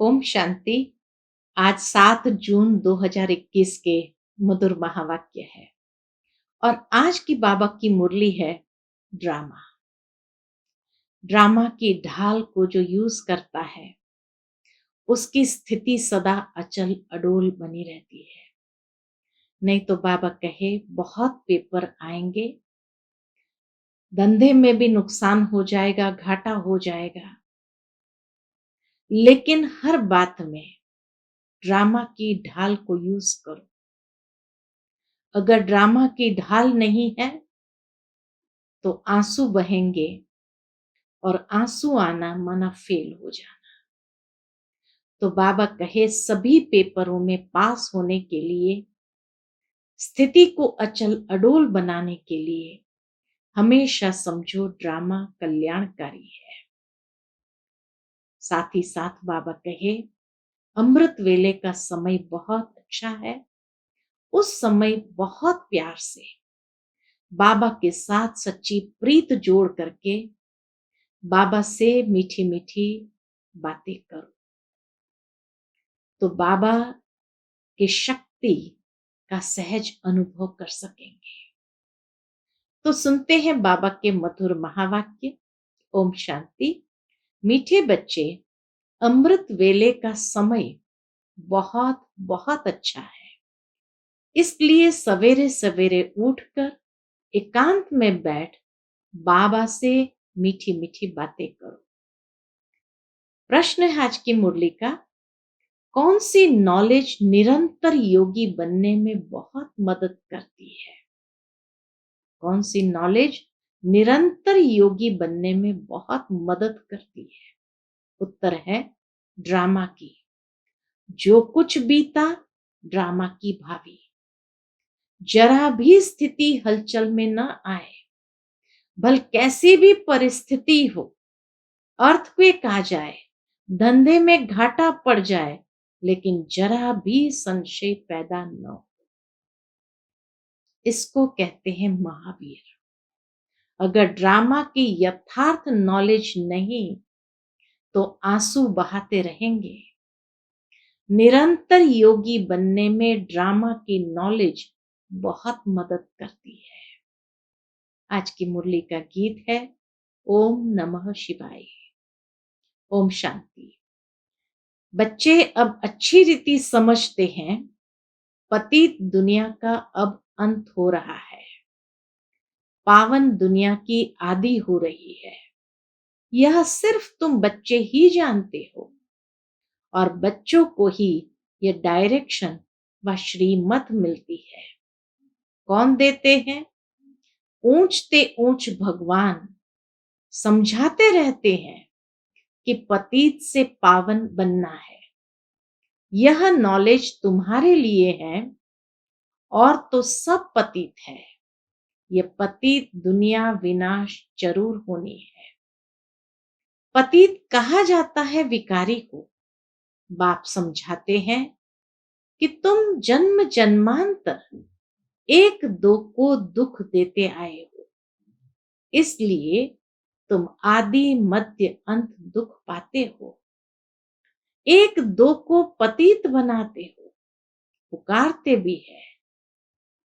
ओम शांति। आज 7 जून 2021 के मधुर महावाक्य है और आज की बाबा की मुरली है ड्रामा। ड्रामा की ढाल को जो यूज करता है उसकी स्थिति सदा अचल अडोल बनी रहती है। नहीं तो बाबा कहे बहुत पेपर आएंगे, धंधे में भी नुकसान हो जाएगा, घाटा हो जाएगा, लेकिन हर बात में ड्रामा की ढाल को यूज करो। अगर ड्रामा की ढाल नहीं है तो आंसू बहेंगे और आंसू आना माना फेल हो जाना। तो बाबा कहे सभी पेपरों में पास होने के लिए, स्थिति को अचल अडोल बनाने के लिए हमेशा समझो ड्रामा कल्याणकारी है। साथ ही साथ बाबा कहे अमृत वेले का समय बहुत अच्छा है। उस समय बहुत प्यार से बाबा के साथ सच्ची प्रीत जोड़ करके बाबा से मीठी मीठी बातें करो तो बाबा की शक्ति का सहज अनुभव कर सकेंगे। तो सुनते हैं बाबा के मधुर महावाक्य। ओम शांति। मीठे बच्चे, अमृत वेले का समय बहुत बहुत अच्छा है, इसलिए सवेरे सवेरे उठकर एकांत में बैठ बाबा से मीठी मीठी बातें करो। प्रश्न है आज की मुरली का, कौन सी नॉलेज निरंतर योगी बनने में बहुत मदद करती है? कौन सी नॉलेज निरंतर योगी बनने में बहुत मदद करती है? उत्तर है ड्रामा की। जो कुछ बीता ड्रामा की भावी। जरा भी स्थिति हलचल में न आए, भल कैसी भी परिस्थिति हो, अर्थक्वेक आ जाए, धंधे में घाटा पड़ जाए, लेकिन जरा भी संशय पैदा न हो। इसको कहते हैं महावीर। अगर ड्रामा की यथार्थ नॉलेज नहीं तो आंसू बहाते रहेंगे। निरंतर योगी बनने में ड्रामा की नॉलेज बहुत मदद करती है। आज की मुरली का गीत है ओम नमः शिवाय। ओम शांति। बच्चे अब अच्छी रीति समझते हैं पतित दुनिया का अब अंत हो रहा है, पावन दुनिया की आदि हो रही है। यह सिर्फ तुम बच्चे ही जानते हो और बच्चों को ही यह डायरेक्शन व श्रीमत मिलती है। कौन देते हैं? ऊंचते ऊंच भगवान समझाते रहते हैं कि पतित से पावन बनना है। यह नॉलेज तुम्हारे लिए है और तो सब पतित है। यह पतित दुनिया विनाश जरूर होनी है। पतित कहा जाता है विकारी को। बाप समझाते हैं कि तुम जन्म जन्मांतर एक दो को दुख देते आए हो, इसलिए तुम आदि मध्य अंत दुख पाते हो। एक दो को पतित बनाते हो, पुकारते भी है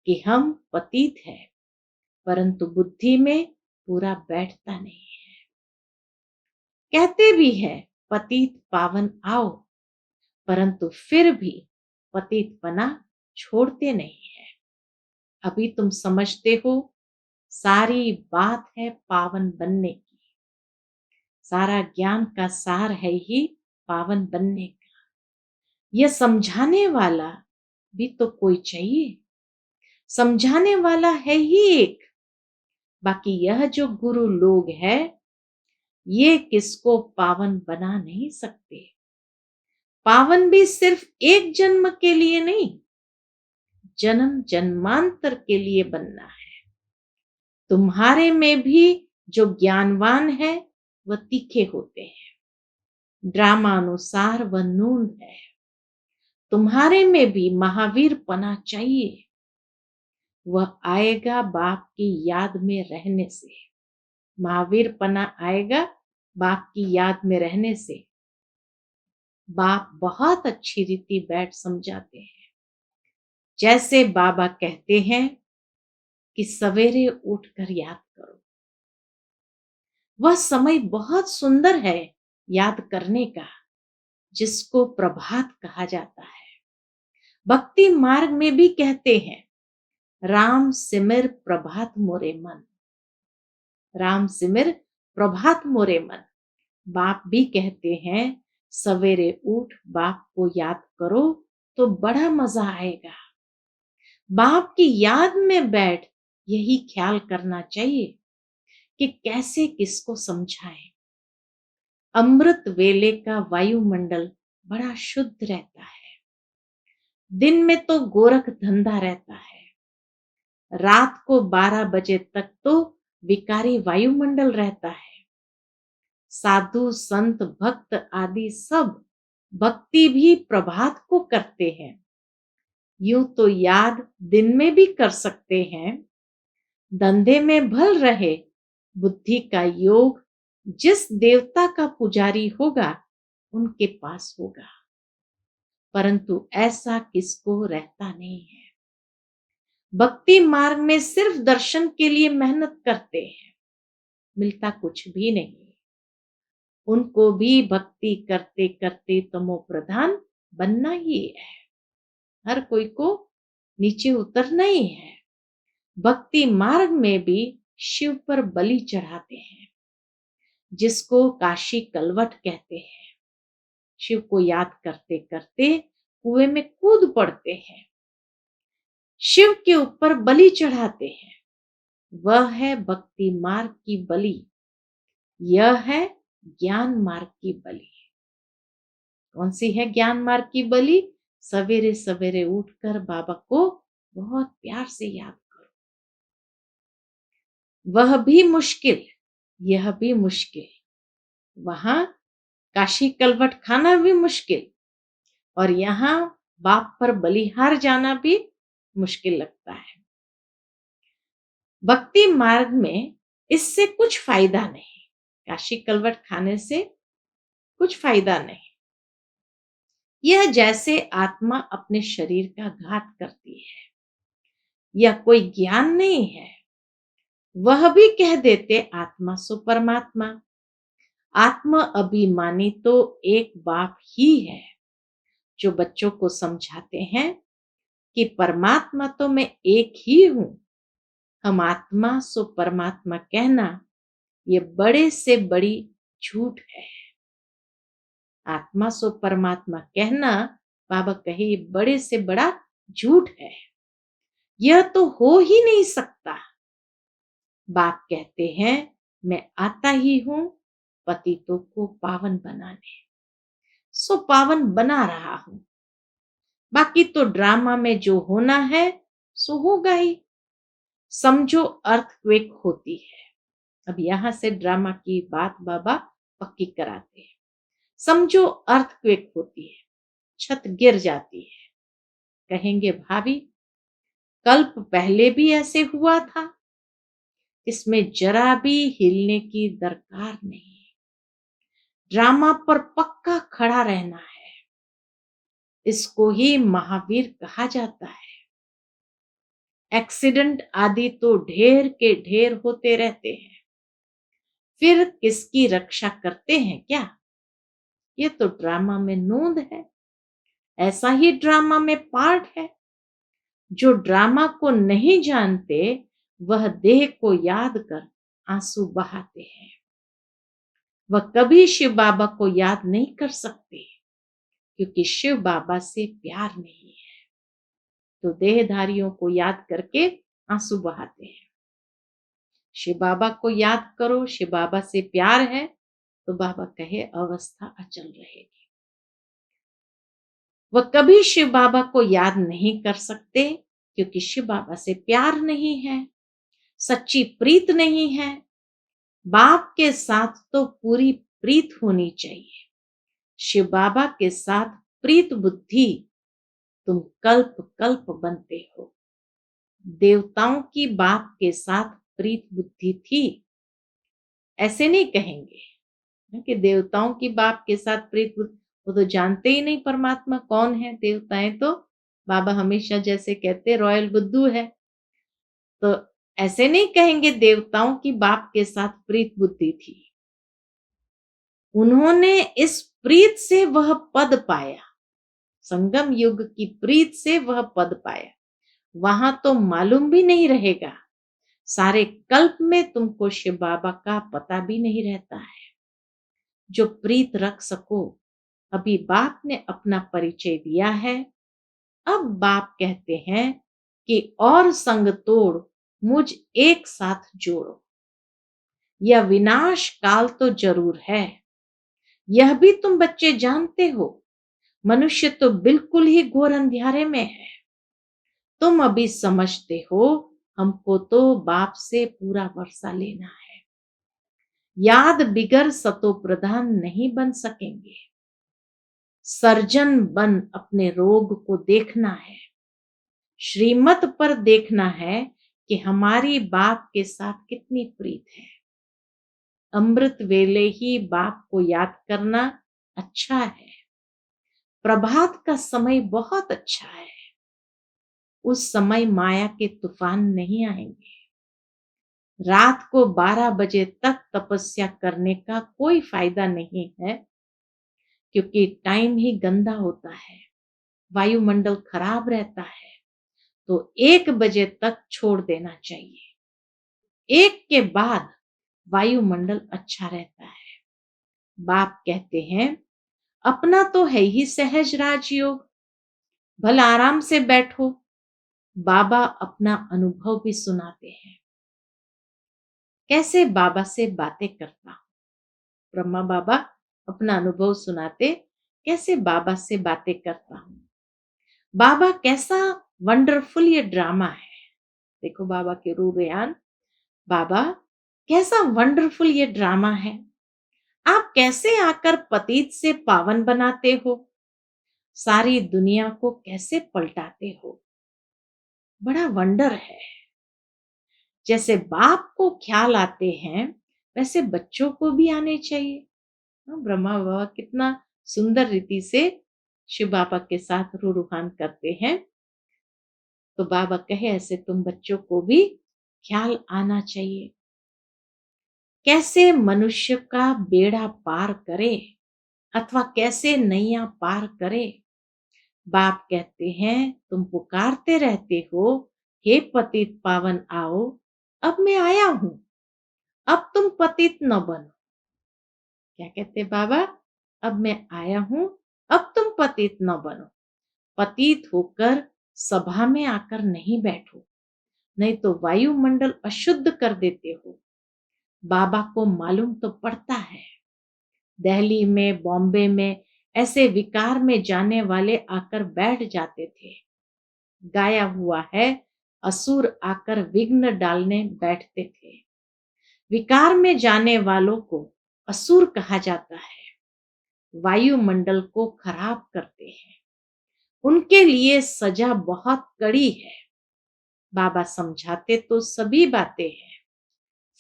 कि हम पतित हैं, परंतु बुद्धि में पूरा बैठता नहीं है। कहते भी है पतित पावन आओ, परंतु फिर भी पतितपना छोड़ते नहीं है। अभी तुम समझते हो सारी बात है पावन बनने की। सारा ज्ञान का सार है ही पावन बनने का। यह समझाने वाला भी तो कोई चाहिए। समझाने वाला है ही एक, बाकी यह जो गुरु लोग है ये किसको पावन बना नहीं सकते। पावन भी सिर्फ एक जन्म के लिए नहीं, जन्म जन्मांतर के लिए बनना है। तुम्हारे में भी जो ज्ञानवान है वह तीखे होते हैं, ड्रामा अनुसार वह नून है। तुम्हारे में भी महावीर पना चाहिए, वह आएगा बाप की याद में रहने से। महावीर पना आएगा बाप की याद में रहने से। बाप बहुत अच्छी रीति बैठ समझाते हैं। जैसे बाबा कहते हैं कि सवेरे उठकर याद करो। वह समय बहुत सुंदर है याद करने का, जिसको प्रभात कहा जाता है। भक्ति मार्ग में भी कहते हैं, राम सिमर प्रभात मोरे मन। राम सिमर प्रभात मोरे मन। बाप भी कहते हैं, सवेरे उठ बाप को याद करो तो बड़ा मजा आएगा। बाप की याद में बैठ यही ख्याल करना चाहिए कि कैसे किसको समझाएं। अमृत वेले का वायुमंडल बड़ा शुद्ध रहता है। दिन में तो गोरख धंधा रहता है, रात को 12 बजे तक तो विकारी वायुमंडल रहता है। साधु संत भक्त आदि सब भक्ति भी प्रभात को करते हैं। यूं तो याद दिन में भी कर सकते हैं। धंधे में भल रहे बुद्धि का योग जिस देवता का पुजारी होगा उनके पास होगा, परंतु ऐसा किसको रहता नहीं है। भक्ति मार्ग में सिर्फ दर्शन के लिए मेहनत करते हैं, मिलता कुछ भी नहीं। उनको भी भक्ति करते करते तमो प्रधान बनना ही है। हर कोई को नीचे उतरना ही है। भक्ति मार्ग में भी शिव पर बलि चढ़ाते हैं, जिसको काशी कलवट कहते हैं। शिव को याद करते करते कुएं में कूद पड़ते हैं, शिव के ऊपर बलि चढ़ाते हैं। वह है भक्ति मार्ग की बलि, यह है ज्ञान मार्ग की बलि। कौन सी है ज्ञान मार्ग की बलि? सवेरे सवेरे उठकर बाबा को बहुत प्यार से याद करो। वह भी मुश्किल, यह भी मुश्किल। वहां काशी कलवट खाना भी मुश्किल और यहाँ बाप पर बलिहार जाना भी मुश्किल लगता है। भक्ति मार्ग में इससे कुछ फायदा नहीं, काशी कलवट खाने से कुछ फायदा नहीं। यह जैसे आत्मा अपने शरीर का घात करती है, यह कोई ज्ञान नहीं है। वह भी कह देते आत्मा सो परमात्मा। आत्म अभिमानी तो एक बाप ही है, जो बच्चों को समझाते हैं कि परमात्मा तो मैं एक ही हूं। हम आत्मा सो परमात्मा कहना ये बड़े से बड़ी झूठ है। आत्मा सो परमात्मा कहना बाबा कहे ये बड़े से बड़ा झूठ है, यह तो हो ही नहीं सकता। बाप कहते हैं मैं आता ही हूं पतितों को पावन बनाने, सो पावन बना रहा हूं। बाकी तो ड्रामा में जो होना है सो होगा ही। समझो अर्थक्वेक होती है। अब यहां से ड्रामा की बात बाबा पक्की कराते हैं। समझो अर्थक्वेक होती है, छत गिर जाती है। कहेंगे भाभी कल्प पहले भी ऐसे हुआ था, इसमें जरा भी हिलने की दरकार नहीं। ड्रामा पर पक्का खड़ा रहना है, इसको ही महावीर कहा जाता है। एक्सीडेंट आदि तो ढेर के ढेर होते रहते हैं, फिर किसकी रक्षा करते हैं क्या? ये तो ड्रामा में नोंद है, ऐसा ही ड्रामा में पार्ट है। जो ड्रामा को नहीं जानते वह देह को याद कर आंसू बहाते हैं। वह कभी शिव बाबा को याद नहीं कर सकते, क्योंकि शिव बाबा से प्यार नहीं है। तो देहधारियों को याद करके आंसू बहाते हैं। शिव बाबा को याद करो, शिव बाबा से प्यार है तो बाबा कहे अवस्था अचल रहेगी। वह कभी शिव बाबा को याद नहीं कर सकते, क्योंकि शिव बाबा से प्यार नहीं है, सच्ची प्रीत नहीं है। बाप के साथ तो पूरी प्रीत होनी चाहिए। शिव बाबा के साथ प्रीत बुद्धि तुम कल्प कल्प बनते हो। देवताओं की बाप के साथ प्रीत बुद्धि थी, ऐसे नहीं कहेंगे कि देवताओं की बाप के साथ प्रीत बुद्धि, वो तो जानते ही नहीं परमात्मा कौन है। देवताएं तो बाबा हमेशा जैसे कहते रॉयल बुद्धू है, तो ऐसे नहीं कहेंगे देवताओं की बाप के साथ प्रीत बुद्धि थी। उन्होंने इस प्रीत से वह पद पाया, संगम युग की प्रीत से वह पद पाया। वहां तो मालूम भी नहीं रहेगा, सारे कल्प में तुमको शिव बाबा का पता भी नहीं रहता है। जो प्रीत रख सको, अभी बाप ने अपना परिचय दिया है। अब बाप कहते हैं कि और संग तोड़ मुझ एक साथ जोड़ो। यह विनाश काल तो जरूर है, यह भी तुम बच्चे जानते हो। मनुष्य तो बिल्कुल ही घोर अंधियारे में है। तुम अभी समझते हो, हमको तो बाप से पूरा वर्षा लेना है। याद बिगर सतो प्रधान नहीं बन सकेंगे। सर्जन बन अपने रोग को देखना है। श्रीमत पर देखना है कि हमारी बाप के साथ कितनी प्रीत है। अमृत वेले ही बाप को याद करना अच्छा है। प्रभात का समय बहुत अच्छा है। उस समय माया के तूफान नहीं आएंगे। रात को 12 बजे तक तपस्या करने का कोई फायदा नहीं है, क्योंकि टाइम ही गंदा होता है, वायुमंडल खराब रहता है। तो 1 बजे तक छोड़ देना चाहिए। 1 के बाद वायुमंडल अच्छा रहता है। बाप कहते हैं अपना तो है ही सहज राजयोग, भला आराम से बैठो। बाबा अपना अनुभव भी सुनाते हैं। कैसे बाबा से बातें करता हूं। ब्रह्मा बाबा अपना अनुभव सुनाते, कैसे बाबा से बातें करता हूं। बाबा कैसा वंडरफुल ये ड्रामा है। देखो बाबा के रूह बयान। बाबा कैसा वंडरफुल ये ड्रामा है। आप कैसे आकर पतित से पावन बनाते हो, सारी दुनिया को कैसे पलटाते हो। बड़ा वंडर है। जैसे बाप को ख्याल आते हैं, वैसे बच्चों को भी आने चाहिए। ब्रह्मा बाबा कितना सुंदर रीति से शिव बाबा के साथ रूहान करते हैं। तो बाबा कहे ऐसे तुम बच्चों को भी ख्याल आना चाहिए। कैसे मनुष्य का बेड़ा पार करे, अथवा कैसे नैया पार करे। बाप कहते हैं तुम पुकारते रहते हो, हे पतित पावन आओ। अब मैं आया हूं, अब तुम पतित न बनो। क्या कहते बाबा, अब मैं आया हूं, अब तुम पतित न बनो। पतित होकर सभा में आकर नहीं बैठो, नहीं तो वायुमंडल अशुद्ध कर देते हो। बाबा को मालूम तो पड़ता है। दिल्ली में, बॉम्बे में ऐसे विकार में जाने वाले आकर बैठ जाते थे। गाया हुआ है, असुर आकर विघ्न डालने बैठते थे। विकार में जाने वालों को असुर कहा जाता है। वायुमंडल को खराब करते हैं, उनके लिए सजा बहुत कड़ी है। बाबा समझाते तो सभी बातें हैं,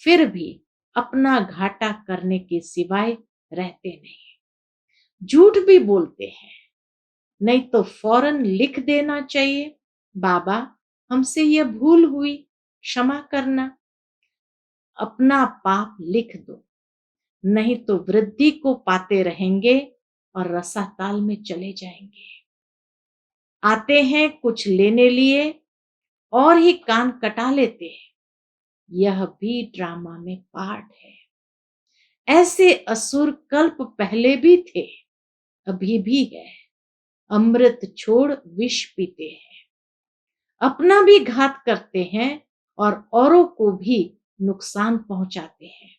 फिर भी अपना घाटा करने के सिवाय रहते नहीं। झूठ भी बोलते हैं, नहीं तो फौरन लिख देना चाहिए, बाबा हमसे यह भूल हुई, क्षमा करना। अपना पाप लिख दो, नहीं तो वृद्धि को पाते रहेंगे और रसाताल में चले जाएंगे। आते हैं कुछ लेने लिए और ही कान कटा लेते हैं। यह भी ड्रामा में पार्ट है। ऐसे असुर कल्प पहले भी थे, अभी भी है। अमृत छोड़ विष पीते हैं, अपना भी घात करते हैं और औरों को भी नुकसान पहुंचाते हैं।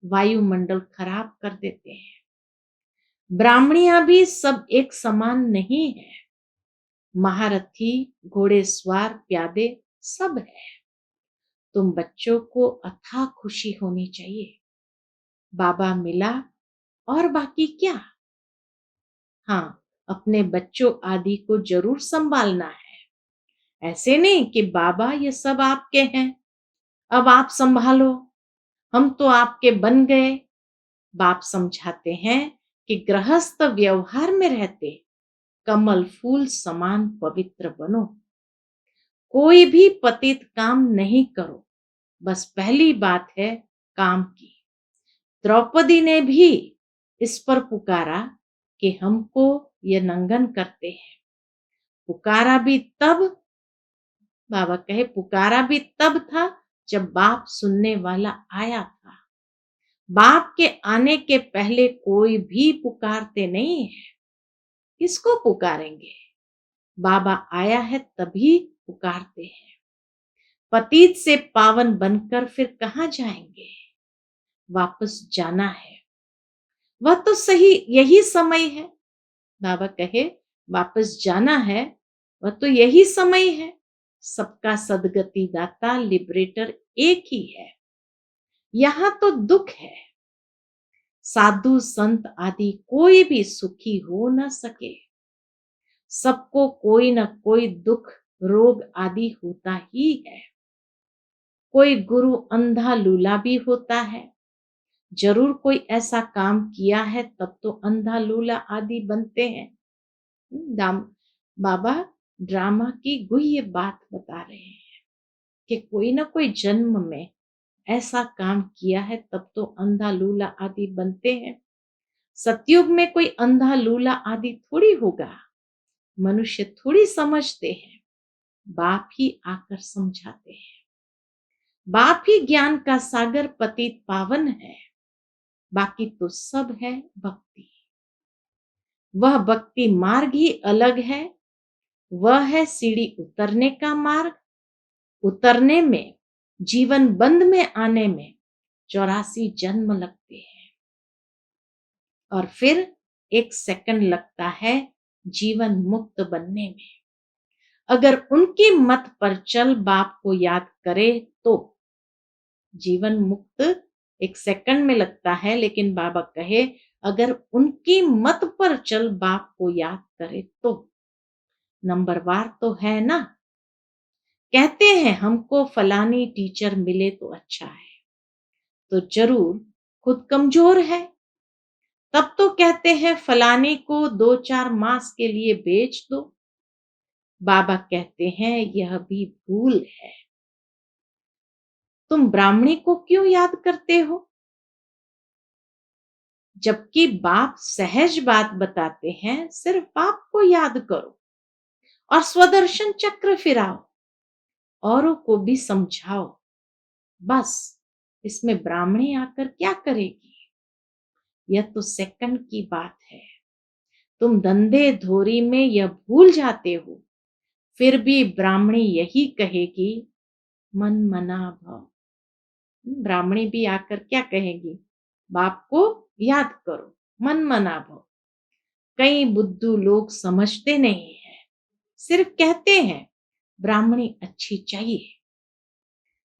वायुमंडल खराब कर देते हैं। ब्राह्मणियां भी सब एक समान नहीं है। महारथी, घोड़ेसवार, प्यादे सब है। तुम बच्चों को अथाह खुशी होनी चाहिए। बाबा मिला और बाकी क्या। हाँ, अपने बच्चों आदि को जरूर संभालना है। ऐसे नहीं कि बाबा ये सब आपके हैं, अब आप संभालो, हम तो आपके बन गए। बाप समझाते हैं कि गृहस्थ व्यवहार में रहते कमल फूल समान पवित्र बनो। कोई भी पतित काम नहीं करो, बस पहली बात है काम की। द्रौपदी ने भी इस पर पुकारा कि हमको ये नंगन करते हैं। पुकारा भी तब, बाबा कहे पुकारा भी तब था जब बाप सुनने वाला आया था। बाप के आने के पहले कोई भी पुकारते नहीं है। किसको पुकारेंगे? बाबा आया है तभी पुकारते हैं। पतित से पावन बनकर फिर कहाँ जाएंगे? वापस जाना है। वह तो सही यही समय है। बाबा कहे वापस जाना है, वह तो यही समय है। सबका सदगति दाता लिबरेटर एक ही है। यहां तो दुख है। साधु संत आदि कोई भी सुखी हो न सके। सबको कोई न कोई दुख रोग आदि होता ही है। कोई गुरु अंधा लूला भी होता है। जरूर कोई ऐसा काम किया है तब तो अंधा लूला आदि बनते हैं। बाबा ड्रामा की गुह्य बात बता रहे हैं कि कोई ना कोई जन्म में ऐसा काम किया है तब तो अंधा लूला आदि बनते हैं। सतयुग में कोई अंधा लूला आदि थोड़ी होगा। मनुष्य थोड़ी समझते हैं। बाप ही आकर समझाते हैं। बाप ही ज्ञान का सागर पतित पावन है। बाकी तो सब है भक्ति। वह भक्ति मार्ग ही अलग है। वह है सीढ़ी उतरने का मार्ग। उतरने में, जीवन बंध में आने में 84 जन्म लगते हैं और फिर 1 सेकंड लगता है जीवन मुक्त बनने में। अगर उनकी मत पर चल बाप को याद करे तो जीवन मुक्त 1 सेकंड में लगता है, लेकिन बाबा कहे अगर उनकी मत पर चल बाप को याद करे तो नंबरवार तो है ना। कहते हैं हमको फलानी टीचर मिले तो अच्छा है, तो जरूर खुद कमजोर है। तब तो कहते हैं फलाने को 2-4 मास के लिए बेच दो। बाबा कहते हैं यह भी भूल है। तुम ब्राह्मणी को क्यों याद करते हो? जबकि बाप सहज बात बताते हैं, सिर्फ बाप को याद करो और स्वदर्शन चक्र फिराओ, औरों को भी समझाओ। बस इसमें ब्राह्मणी आकर क्या करेगी? यह तो सेकंड की बात है। तुम धंधे धोरी में यह भूल जाते हो, फिर भी ब्राह्मणी यही कहेगी मन मना भव। ब्राह्मणी भी आकर क्या कहेगी? बाप को याद करो, मन मना भव। कई बुद्धू लोग समझते नहीं है, सिर्फ कहते हैं ब्राह्मणी अच्छी चाहिए।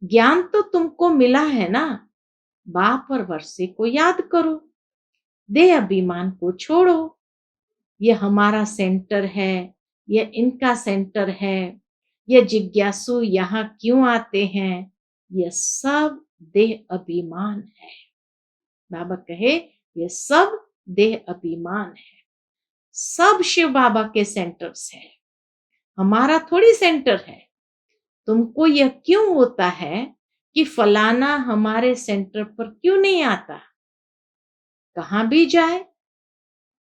ज्ञान तो तुमको मिला है ना, बाप और वर्षे को याद करो। देह अभिमान को छोड़ो। ये हमारा सेंटर है, ये इनका सेंटर है, ये जिज्ञासु यहाँ क्यों आते हैं, ये सब देह अभिमान है। बाबा कहे ये सब देह अभिमान है। सब शिव बाबा के सेंटर्स है, हमारा थोड़ी सेंटर है। तुमको यह क्यों होता है कि फलाना हमारे सेंटर पर क्यों नहीं आता? कहां भी जाए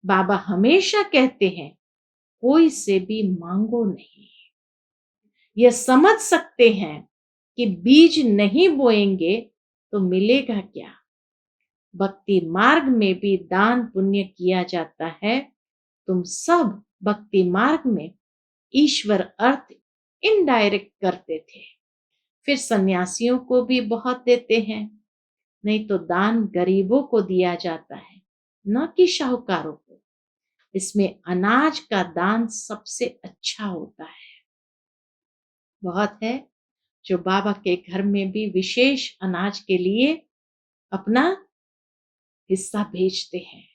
बाबा हमेशा कहते हैं कोई से भी मांगो नहीं। यह समझ सकते हैं कि बीज नहीं बोएंगे तो मिलेगा क्या। भक्ति मार्ग में भी दान पुण्य किया जाता है। तुम सब भक्ति मार्ग में ईश्वर अर्थ इनडायरेक्ट करते थे, फिर सन्यासियों को भी बहुत देते हैं। नहीं तो दान गरीबों को दिया जाता है, न कि शाहूकारों को। इसमें अनाज का दान सबसे अच्छा होता है। बहुत है जो बाबा के घर में भी विशेष अनाज के लिए अपना हिस्सा भेजते हैं।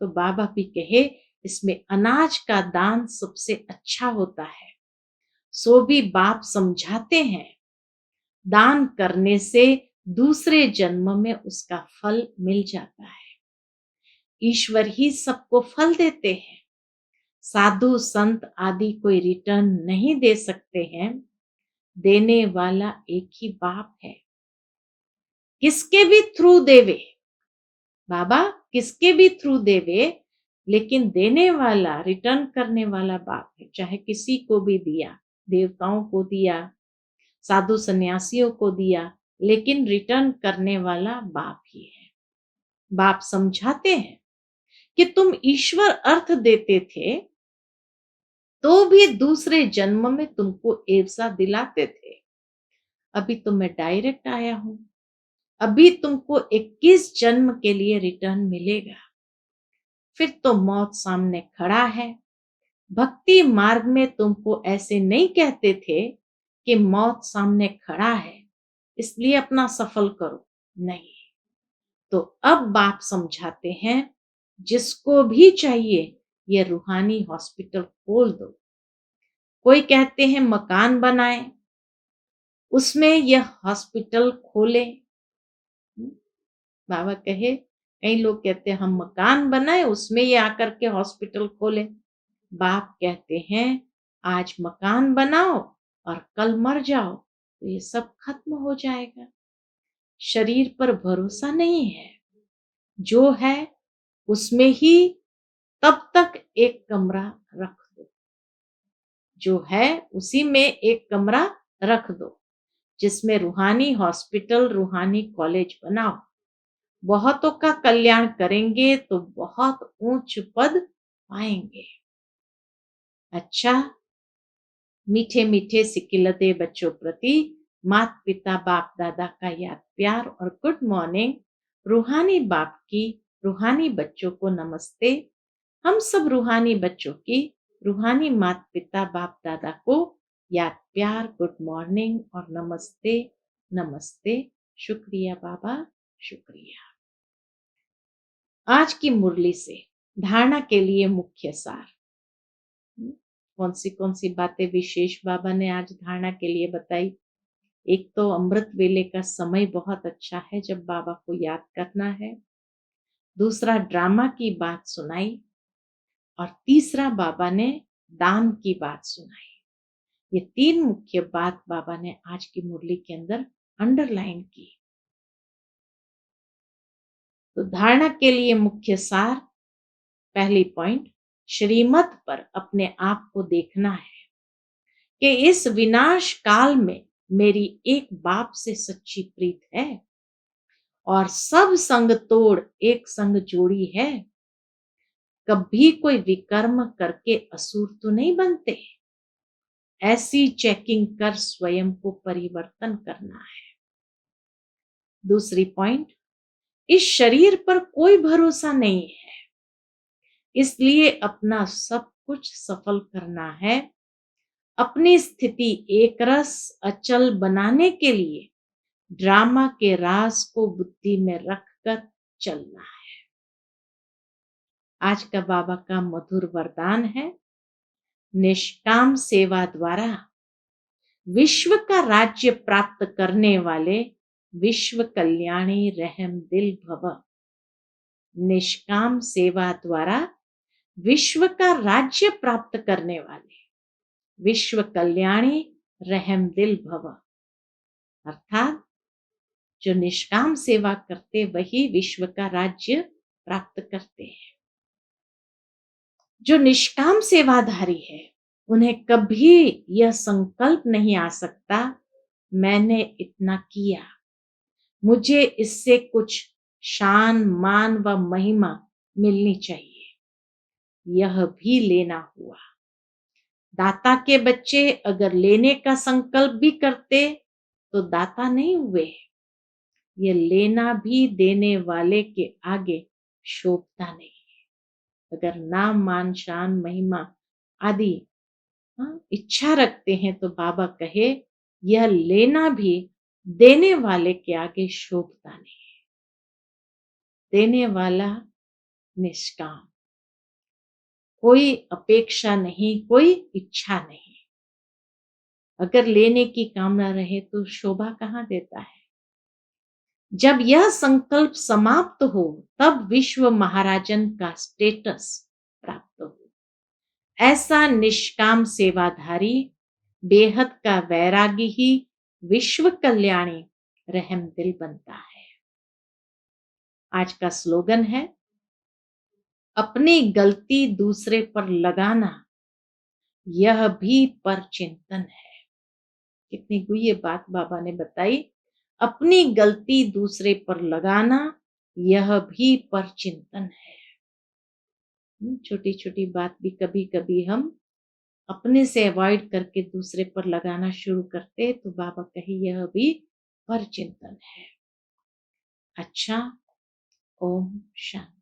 तो बाबा भी कहे इसमें अनाज का दान सबसे अच्छा होता है। सो भी बाप समझाते हैं दान करने से दूसरे जन्म में उसका फल मिल जाता है। ईश्वर ही सबको फल देते हैं। साधु संत आदि कोई रिटर्न नहीं दे सकते हैं। देने वाला एक ही बाप है। किसके भी थ्रू देवे बाबा, किसके भी थ्रू देवे, लेकिन देने वाला, रिटर्न करने वाला बाप है। चाहे किसी को भी दिया, देवताओं को दिया, साधु सन्यासियों को दिया, लेकिन रिटर्न करने वाला बाप ही है। बाप समझाते हैं कि तुम ईश्वर अर्थ देते थे तो भी दूसरे जन्म में तुमको ऐसा दिलाते थे। अभी तो मैं डायरेक्ट आया हूं। अभी तुमको 21 जन्म के लिए रिटर्न मिलेगा। फिर तो मौत सामने खड़ा है। भक्ति मार्ग में तुमको ऐसे नहीं कहते थे कि मौत सामने खड़ा है इसलिए अपना सफल करो, नहीं। तो अब बाप समझाते हैं, जिसको भी चाहिए ये रूहानी हॉस्पिटल खोल दो। कोई कहते हैं मकान बनाए, उसमें यह हॉस्पिटल खोले। बाबा कहे, कई लोग कहते हैं हम मकान बनाए उसमें ये आकर के हॉस्पिटल खोले। बाप कहते हैं आज मकान बनाओ और कल मर जाओ तो ये सब खत्म हो जाएगा। शरीर पर भरोसा नहीं है, जो है उसमें ही तब तक एक कमरा रख दो। जो है उसी में एक कमरा रख दो, जिसमें रूहानी हॉस्पिटल, रूहानी कॉलेज बनाओ। बहुतों का कल्याण करेंगे तो बहुत ऊंच पद पाएंगे। अच्छा, मीठे मीठे सिकिलते बच्चों प्रति माता पिता बाप दादा का याद प्यार और गुड मॉर्निंग। रूहानी बाप की रूहानी बच्चों को नमस्ते। हम सब रूहानी बच्चों की रूहानी माता पिता बाप दादा को याद प्यार, गुड मॉर्निंग और नमस्ते। नमस्ते। शुक्रिया बाबा, शुक्रिया। आज की मुरली से धारणा के लिए मुख्य सार। कौन सी बातें विशेष बाबा ने आज धारणा के लिए बताई। एक तो अमृत वेले का समय बहुत अच्छा है जब बाबा को याद करना है। दूसरा, ड्रामा की बात सुनाई। और तीसरा, बाबा ने दान की बात सुनाई। ये तीन मुख्य बात बाबा ने आज की मुरली के अंदर अंडरलाइन की। तो धारणा के लिए मुख्य सार, पहली पॉइंट, श्रीमत पर अपने आप को देखना है कि इस विनाश काल में मेरी एक बाप से सच्ची प्रीत है और सब संग तोड़ एक संग जोड़ी है। कभी कोई विकर्म करके असुर तो नहीं बनते। ऐसी चेकिंग कर स्वयं को परिवर्तन करना है। दूसरी पॉइंट, इस शरीर पर कोई भरोसा नहीं है, इसलिए अपना सब कुछ सफल करना है। अपनी स्थिति एक रस अचल बनाने के लिए ड्रामा के राज को बुद्धि में रखकर चलना है। आज का बाबा का मधुर वरदान है, निष्काम सेवा द्वारा विश्व का राज्य प्राप्त करने वाले विश्व कल्याणी रहम दिल भव। निष्काम सेवा द्वारा विश्व का राज्य प्राप्त करने वाले विश्व कल्याणी रहम दिल भव। अर्थात जो निष्काम सेवा करते वही विश्व का राज्य प्राप्त करते हैं। जो निष्काम सेवाधारी है उन्हें कभी यह संकल्प नहीं आ सकता मैंने इतना किया, मुझे इससे कुछ शान मान व महिमा मिलनी चाहिए। यह भी लेना हुआ। दाता के बच्चे अगर लेने का संकल्प भी करते तो दाता नहीं हुए। ये लेना भी देने वाले के आगे शोभता नहीं। अगर नाम मान शान महिमा आदि इच्छा रखते हैं तो बाबा कहे यह लेना भी देने वाले के आगे शोभता नहीं। देने वाला निष्काम, कोई अपेक्षा नहीं, कोई इच्छा नहीं। अगर लेने की कामना रहे तो शोभा कहाँ देता है। जब यह संकल्प समाप्त हो तब विश्व महाराजन का स्टेटस प्राप्त हो। ऐसा निष्काम सेवाधारी बेहद का वैरागी ही विश्व कल्याणी रहम दिल बनता है। आज का स्लोगन है, अपनी गलती दूसरे पर लगाना यह भी परचिंतन है। कितनी गुह्य बात बाबा ने बताई। अपनी गलती दूसरे पर लगाना यह भी परचिंतन है। छोटी छोटी बात भी कभी कभी हम अपने से अवॉइड करके दूसरे पर लगाना शुरू करते, तो बाबा कहे यह भी परचिंतन है। अच्छा, ओम शांति।